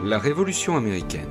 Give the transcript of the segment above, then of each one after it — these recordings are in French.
La Révolution américaine.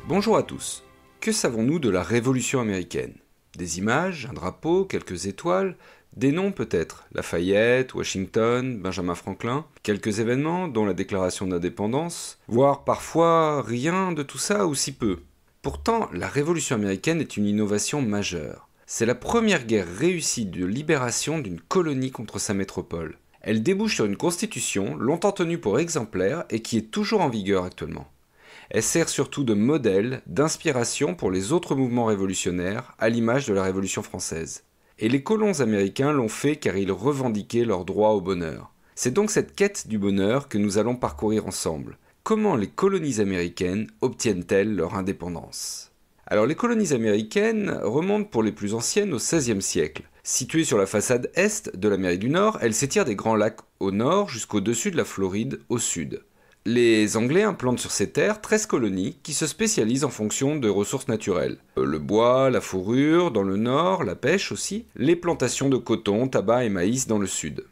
Bonjour à tous. Que savons-nous de la Révolution américaine? Des images, un drapeau, quelques étoiles, des noms peut-être, Lafayette, Washington, Benjamin Franklin, quelques événements dont la déclaration d'indépendance, voire parfois rien de tout ça ou si peu. Pourtant, la Révolution américaine est une innovation majeure. C'est la première guerre réussie de libération d'une colonie contre sa métropole. Elle débouche sur une constitution longtemps tenue pour exemplaire et qui est toujours en vigueur actuellement. Elle sert surtout de modèle, d'inspiration pour les autres mouvements révolutionnaires, à l'image de la Révolution française. Et les colons américains l'ont fait car ils revendiquaient leur droit au bonheur. C'est donc cette quête du bonheur que nous allons parcourir ensemble. Comment les colonies américaines obtiennent-elles leur indépendance? Alors les colonies américaines remontent pour les plus anciennes au XVIe siècle. Situées sur la façade est de l'Amérique du Nord, elles s'étirent des Grands Lacs au nord jusqu'au-dessus de la Floride au sud. Les Anglais implantent sur ces terres 13 colonies qui se spécialisent en fonction de ressources naturelles. Le bois, la fourrure dans le nord, la pêche aussi, les plantations de coton, tabac et maïs dans le sud.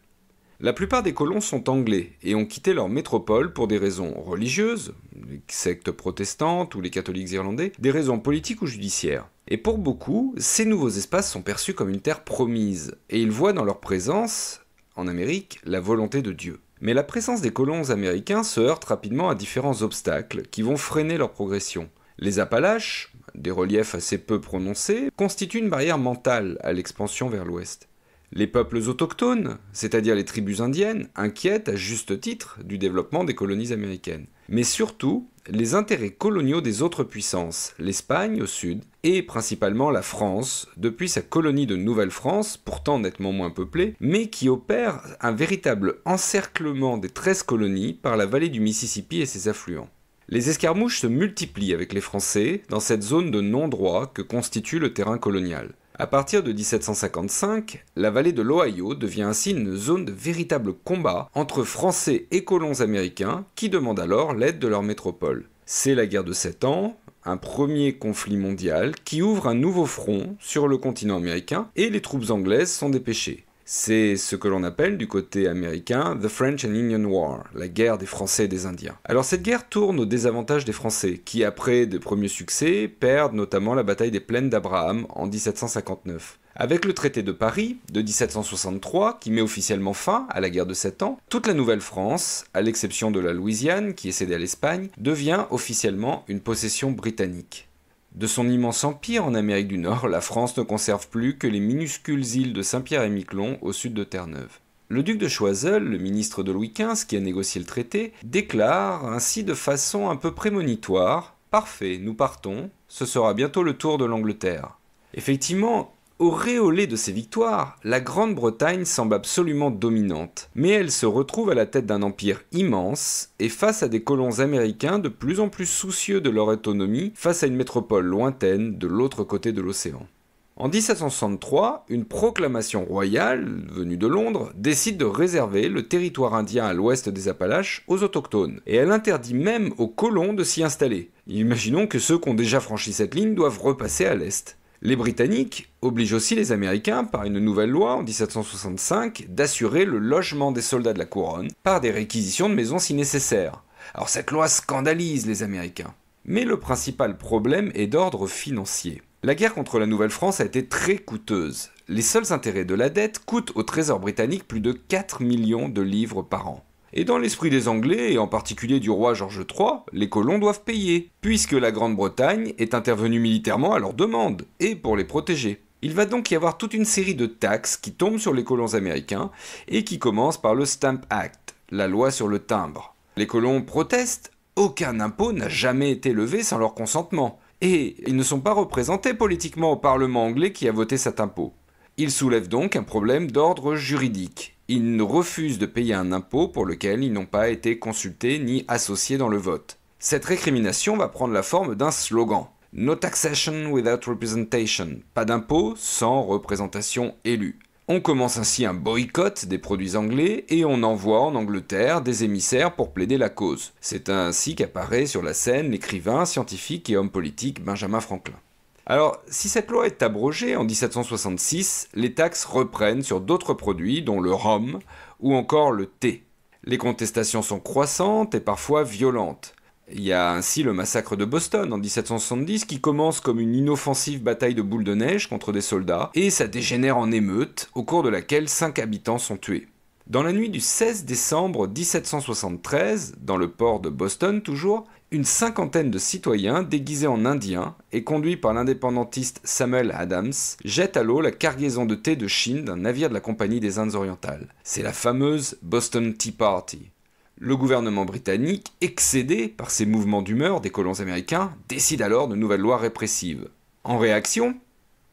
La plupart des colons sont anglais et ont quitté leur métropole pour des raisons religieuses, les sectes protestantes ou les catholiques irlandais, des raisons politiques ou judiciaires. Et pour beaucoup, ces nouveaux espaces sont perçus comme une terre promise, et ils voient dans leur présence, en Amérique, la volonté de Dieu. Mais la présence des colons américains se heurte rapidement à différents obstacles qui vont freiner leur progression. Les Appalaches, des reliefs assez peu prononcés, constituent une barrière mentale à l'expansion vers l'ouest. Les peuples autochtones, c'est-à-dire les tribus indiennes, inquiètent à juste titre du développement des colonies américaines. Mais surtout, les intérêts coloniaux des autres puissances, l'Espagne au sud, et principalement la France, depuis sa colonie de Nouvelle-France, pourtant nettement moins peuplée, mais qui opère un véritable encerclement des 13 colonies par la vallée du Mississippi et ses affluents. Les escarmouches se multiplient avec les Français dans cette zone de non-droit que constitue le terrain colonial. À partir de 1755, la vallée de l'Ohio devient ainsi une zone de véritable combat entre Français et colons américains qui demandent alors l'aide de leur métropole. C'est la guerre de 7 ans, un premier conflit mondial qui ouvre un nouveau front sur le continent américain et les troupes anglaises sont dépêchées. C'est ce que l'on appelle du côté américain The French and Indian War, la guerre des Français et des Indiens. Alors cette guerre tourne au désavantage des Français, qui après de premiers succès, perdent notamment la bataille des Plaines d'Abraham en 1759. Avec le traité de Paris de 1763, qui met officiellement fin à la guerre de 7 ans, toute la Nouvelle-France, à l'exception de la Louisiane, qui est cédée à l'Espagne, devient officiellement une possession britannique. De son immense empire en Amérique du Nord, la France ne conserve plus que les minuscules îles de Saint-Pierre et Miquelon au sud de Terre-Neuve. Le duc de Choiseul, le ministre de Louis XV qui a négocié le traité, déclare ainsi de façon un peu prémonitoire « Parfait, nous partons, ce sera bientôt le tour de l'Angleterre ». Effectivement, auréolée de ses victoires, la Grande-Bretagne semble absolument dominante, mais elle se retrouve à la tête d'un empire immense et face à des colons américains de plus en plus soucieux de leur autonomie face à une métropole lointaine de l'autre côté de l'océan. En 1763, une proclamation royale, venue de Londres, décide de réserver le territoire indien à l'ouest des Appalaches aux autochtones, et elle interdit même aux colons de s'y installer. Imaginons que ceux qui ont déjà franchi cette ligne doivent repasser à l'est. Les Britanniques obligent aussi les Américains, par une nouvelle loi en 1765, d'assurer le logement des soldats de la couronne par des réquisitions de maisons si nécessaire. Alors cette loi scandalise les Américains. Mais le principal problème est d'ordre financier. La guerre contre la Nouvelle-France a été très coûteuse. Les seuls intérêts de la dette coûtent au trésor britannique plus de 4 millions de livres par an. Et dans l'esprit des Anglais, et en particulier du roi George III, les colons doivent payer, puisque la Grande-Bretagne est intervenue militairement à leur demande, et pour les protéger. Il va donc y avoir toute une série de taxes qui tombent sur les colons américains, et qui commencent par le Stamp Act, la loi sur le timbre. Les colons protestent, aucun impôt n'a jamais été levé sans leur consentement, et ils ne sont pas représentés politiquement au Parlement anglais qui a voté cet impôt. Ils soulèvent donc un problème d'ordre juridique. Ils refusent de payer un impôt pour lequel ils n'ont pas été consultés ni associés dans le vote. Cette récrimination va prendre la forme d'un slogan. No taxation without representation. Pas d'impôt sans représentation élue. On commence ainsi un boycott des produits anglais et on envoie en Angleterre des émissaires pour plaider la cause. C'est ainsi qu'apparaît sur la scène l'écrivain, scientifique et homme politique Benjamin Franklin. Alors, si cette loi est abrogée en 1766, les taxes reprennent sur d'autres produits, dont le rhum ou encore le thé. Les contestations sont croissantes et parfois violentes. Il y a ainsi le massacre de Boston en 1770 qui commence comme une inoffensive bataille de boules de neige contre des soldats et ça dégénère en émeute au cours de laquelle 5 habitants sont tués. Dans la nuit du 16 décembre 1773, dans le port de Boston toujours, une cinquantaine de citoyens déguisés en indiens et conduits par l'indépendantiste Samuel Adams jettent à l'eau la cargaison de thé de Chine d'un navire de la Compagnie des Indes orientales. C'est la fameuse Boston Tea Party. Le gouvernement britannique, excédé par ces mouvements d'humeur des colons américains, décide alors de nouvelles lois répressives. En réaction,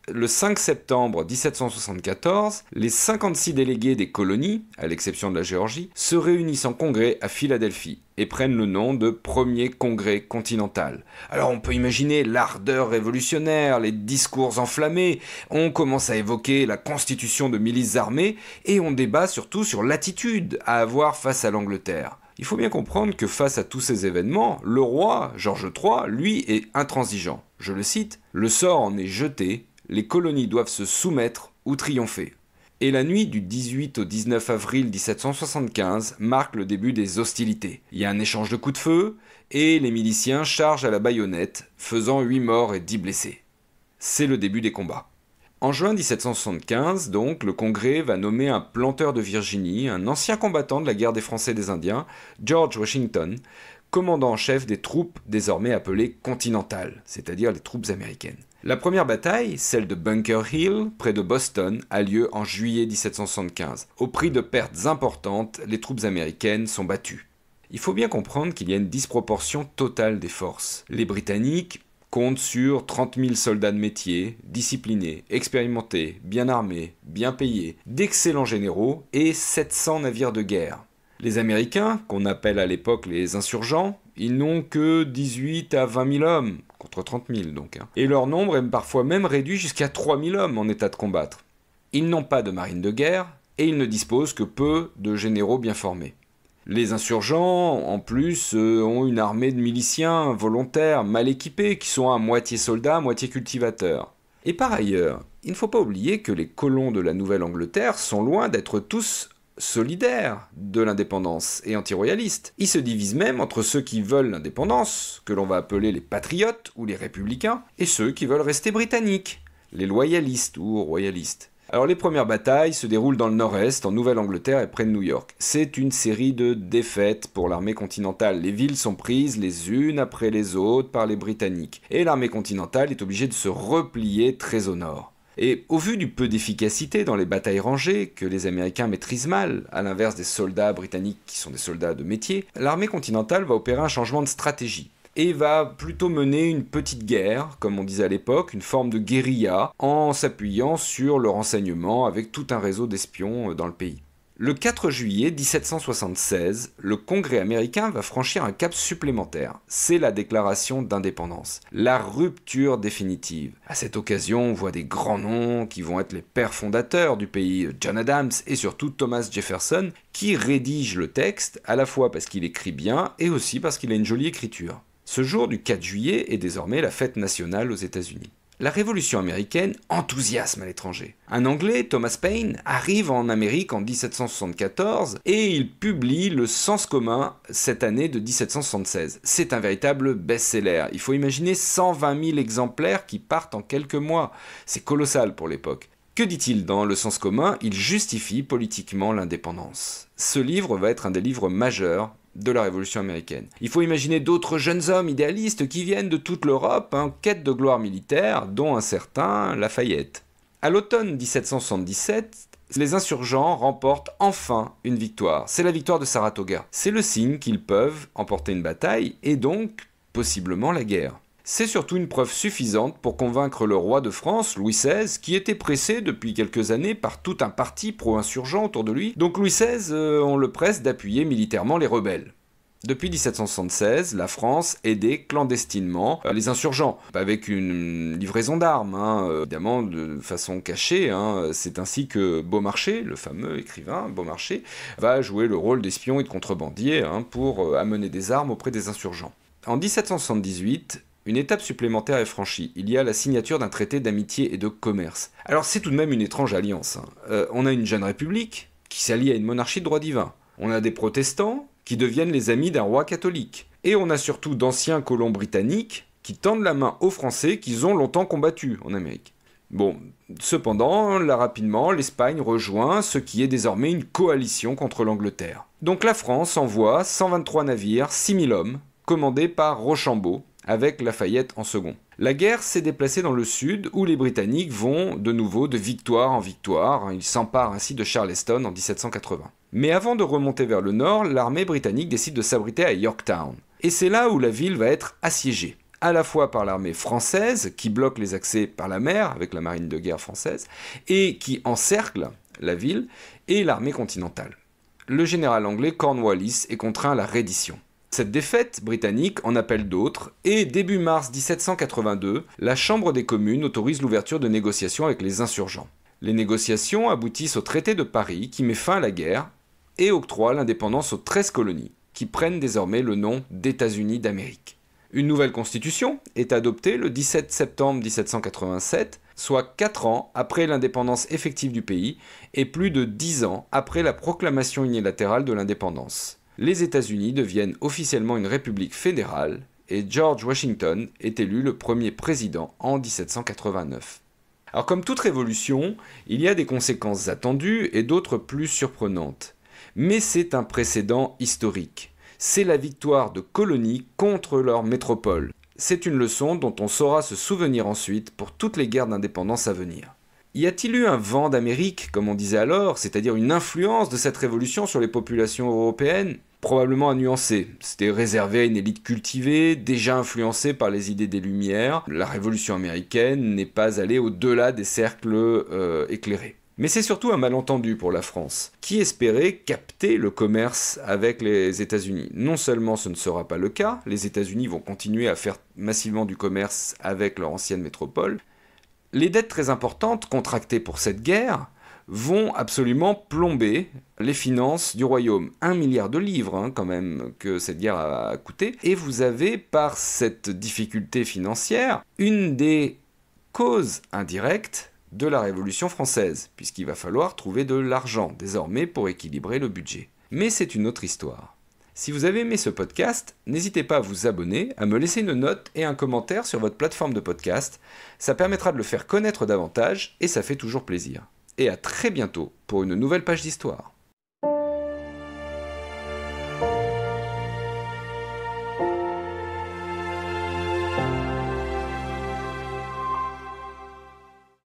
le 5 septembre 1774, les 56 délégués des colonies, à l'exception de la Géorgie, se réunissent en congrès à Philadelphie et prennent le nom de Premier Congrès continental. Alors on peut imaginer l'ardeur révolutionnaire, les discours enflammés, on commence à évoquer la constitution de milices armées et on débat surtout sur l'attitude à avoir face à l'Angleterre. Il faut bien comprendre que face à tous ces événements, le roi, George III, lui, est intransigeant. Je le cite, « Le sort en est jeté, les colonies doivent se soumettre ou triompher. » Et la nuit du 18 au 19 avril 1775 marque le début des hostilités. Il y a un échange de coups de feu et les miliciens chargent à la baïonnette, faisant 8 morts et 10 blessés. C'est le début des combats. En juin 1775, donc, le Congrès va nommer un planteur de Virginie, un ancien combattant de la guerre des Français et des Indiens, George Washington, commandant en chef des troupes désormais appelées continentales, c'est-à-dire les troupes américaines. La première bataille, celle de Bunker Hill, près de Boston, a lieu en juillet 1775. Au prix de pertes importantes, les troupes américaines sont battues. Il faut bien comprendre qu'il y a une disproportion totale des forces. Les Britanniques comptent sur 30 000 soldats de métier, disciplinés, expérimentés, bien armés, bien payés, d'excellents généraux et 700 navires de guerre. Les Américains, qu'on appelle à l'époque les insurgents, ils n'ont que 18 à 20 000 hommes, contre 30 000 donc. Et leur nombre est parfois même réduit jusqu'à 3 000 hommes en état de combattre. Ils n'ont pas de marine de guerre et ils ne disposent que peu de généraux bien formés. Les insurgents, en plus, ont une armée de miliciens volontaires, mal équipés, qui sont à moitié soldats, à moitié cultivateurs. Et par ailleurs, il ne faut pas oublier que les colons de la Nouvelle-Angleterre sont loin d'être tous solidaires de l'indépendance et anti-royalistes. Ils se divisent même entre ceux qui veulent l'indépendance, que l'on va appeler les patriotes ou les républicains, et ceux qui veulent rester britanniques, les loyalistes ou royalistes. Alors les premières batailles se déroulent dans le nord-est, en Nouvelle-Angleterre et près de New York. C'est une série de défaites pour l'armée continentale. Les villes sont prises les unes après les autres par les Britanniques. Et l'armée continentale est obligée de se replier très au nord. Et au vu du peu d'efficacité dans les batailles rangées, que les Américains maîtrisent mal, à l'inverse des soldats britanniques qui sont des soldats de métier, l'armée continentale va opérer un changement de stratégie. Et va plutôt mener une petite guerre, comme on disait à l'époque, une forme de guérilla, en s'appuyant sur le renseignement avec tout un réseau d'espions dans le pays. Le 4 juillet 1776, le Congrès américain va franchir un cap supplémentaire. C'est la déclaration d'indépendance, la rupture définitive. À cette occasion, on voit des grands noms qui vont être les pères fondateurs du pays, John Adams et surtout Thomas Jefferson, qui rédige le texte, à la fois parce qu'il écrit bien et aussi parce qu'il a une jolie écriture. Ce jour du 4 juillet est désormais la fête nationale aux États-Unis. La Révolution américaine enthousiasme à l'étranger. Un Anglais, Thomas Paine, arrive en Amérique en 1774 et il publie Le Sens commun cette année de 1776. C'est un véritable best-seller. Il faut imaginer 120 000 exemplaires qui partent en quelques mois. C'est colossal pour l'époque. Que dit-il dans Le Sens commun? Il justifie politiquement l'indépendance. Ce livre va être un des livres majeurs de la Révolution américaine. Il faut imaginer d'autres jeunes hommes idéalistes qui viennent de toute l'Europe en quête de gloire militaire, dont un certain Lafayette. À l'automne 1777, les insurgents remportent enfin une victoire. C'est la victoire de Saratoga. C'est le signe qu'ils peuvent emporter une bataille et donc, possiblement, la guerre. C'est surtout une preuve suffisante pour convaincre le roi de France, Louis XVI, qui était pressé depuis quelques années par tout un parti pro-insurgent autour de lui. Donc Louis XVI, on le presse d'appuyer militairement les rebelles. Depuis 1776, la France aidait clandestinement les insurgents, avec une livraison d'armes, évidemment de façon cachée. C'est ainsi que Beaumarchais, le fameux écrivain Beaumarchais, va jouer le rôle d'espion et de contrebandier pour amener des armes auprès des insurgents. En 1778, une étape supplémentaire est franchie. Il y a la signature d'un traité d'amitié et de commerce. Alors c'est tout de même une étrange alliance. On a une jeune république qui s'allie à une monarchie de droit divin. On a des protestants qui deviennent les amis d'un roi catholique. Et on a surtout d'anciens colons britanniques qui tendent la main aux Français qu'ils ont longtemps combattus en Amérique. Bon, cependant, là rapidement, l'Espagne rejoint ce qui est désormais une coalition contre l'Angleterre. Donc la France envoie 123 navires, 6000 hommes, commandés par Rochambeau, avec Lafayette en second. La guerre s'est déplacée dans le sud, où les Britanniques vont de nouveau de victoire en victoire. Ils s'emparent ainsi de Charleston en 1780. Mais avant de remonter vers le nord, l'armée britannique décide de s'abriter à Yorktown. Et c'est là où la ville va être assiégée, à la fois par l'armée française, qui bloque les accès par la mer, avec la marine de guerre française, et qui encercle la ville, et l'armée continentale. Le général anglais Cornwallis est contraint à la reddition. Cette défaite britannique en appelle d'autres, et début mars 1782, la Chambre des communes autorise l'ouverture de négociations avec les insurgents. Les négociations aboutissent au traité de Paris, qui met fin à la guerre, et octroie l'indépendance aux 13 colonies, qui prennent désormais le nom d'États-Unis d'Amérique. Une nouvelle constitution est adoptée le 17 septembre 1787, soit 4 ans après l'indépendance effective du pays et plus de 10 ans après la proclamation unilatérale de l'indépendance. Les États-Unis deviennent officiellement une république fédérale et George Washington est élu le premier président en 1789. Alors comme toute révolution, il y a des conséquences attendues et d'autres plus surprenantes. Mais c'est un précédent historique. C'est la victoire de colonies contre leur métropole. C'est une leçon dont on saura se souvenir ensuite pour toutes les guerres d'indépendance à venir. Y a-t-il eu un vent d'Amérique, comme on disait alors, c'est-à-dire une influence de cette révolution sur les populations européennes ? Probablement à nuancer. C'était réservé à une élite cultivée, déjà influencée par les idées des Lumières. La révolution américaine n'est pas allée au-delà des cercles éclairés. Mais c'est surtout un malentendu pour la France, qui espérait capter le commerce avec les États-Unis. Non seulement ce ne sera pas le cas, les États-Unis vont continuer à faire massivement du commerce avec leur ancienne métropole. Les dettes très importantes contractées pour cette guerre vont absolument plomber les finances du royaume. 1 milliard de livres quand même que cette guerre a coûté. Et vous avez par cette difficulté financière une des causes indirectes de la Révolution française, puisqu'il va falloir trouver de l'argent désormais pour équilibrer le budget. Mais c'est une autre histoire. Si vous avez aimé ce podcast, n'hésitez pas à vous abonner, à me laisser une note et un commentaire sur votre plateforme de podcast. Ça permettra de le faire connaître davantage et ça fait toujours plaisir. Et à très bientôt pour une nouvelle page d'histoire.